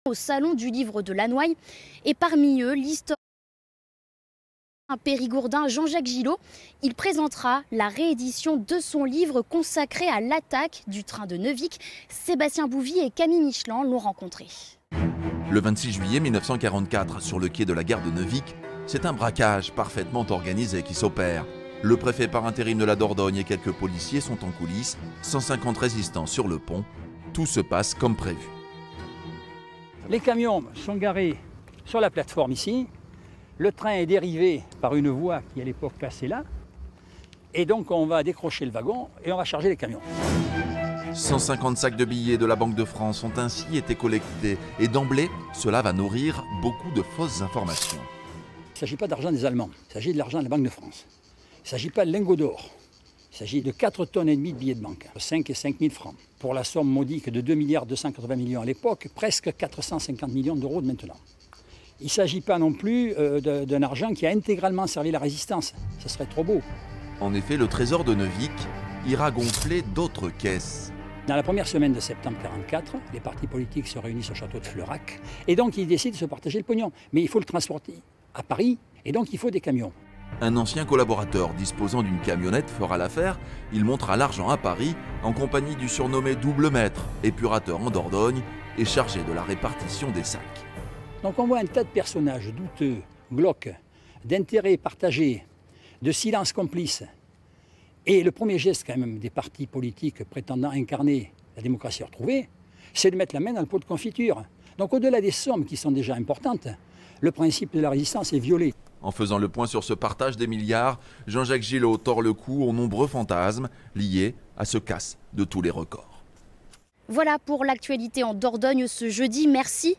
au Salon du Livre de Lannoy. Et parmi eux, l'historien périgourdin Jean-Jacques Gillot. Il présentera la réédition de son livre consacré à l'attaque du train de Neuvic. Sébastien Bouvy et Camille Michelin l'ont rencontré. Le 26 juillet 1944, sur le quai de la gare de Neuvic, c'est un braquage parfaitement organisé qui s'opère. Le préfet par intérim de la Dordogne et quelques policiers sont en coulisses, 150 résistants sur le pont. Tout se passe comme prévu. Les camions sont garés sur la plateforme ici. Le train est dérivé par une voie qui à l'époque passait là. Et donc on va décrocher le wagon et on va charger les camions. 150 sacs de billets de la Banque de France ont ainsi été collectés. Et d'emblée, cela va nourrir beaucoup de fausses informations. Il ne s'agit pas d'argent des Allemands, il s'agit de l'argent de la Banque de France. Il ne s'agit pas de lingots d'or. Il s'agit de 4,5 tonnes de billets de banque, 5 et 5 000 francs. Pour la somme modique de 2 280 milliards à l'époque, presque 450 millions d'euros de maintenant. Il ne s'agit pas non plus d'un argent qui a intégralement servi la résistance. Ce serait trop beau. En effet, le trésor de Neuvic ira gonfler d'autres caisses. Dans la première semaine de septembre 1944, les partis politiques se réunissent au château de Fleurac et donc ils décident de se partager le pognon. Mais il faut le transporter à Paris et donc il faut des camions. Un ancien collaborateur disposant d'une camionnette fera l'affaire. Il montera l'argent à Paris en compagnie du surnommé double maître, épurateur en Dordogne et chargé de la répartition des sacs. Donc on voit un tas de personnages douteux, glauques, d'intérêts partagés, de silence complice. Et le premier geste quand même des partis politiques prétendant incarner la démocratie retrouvée, c'est de mettre la main dans le pot de confiture. Donc au-delà des sommes qui sont déjà importantes, le principe de la résistance est violé. En faisant le point sur ce partage des milliards, Jean-Jacques Gillot tord le cou aux nombreux fantasmes liés à ce casse de tous les records. Voilà pour l'actualité en Dordogne ce jeudi. Merci.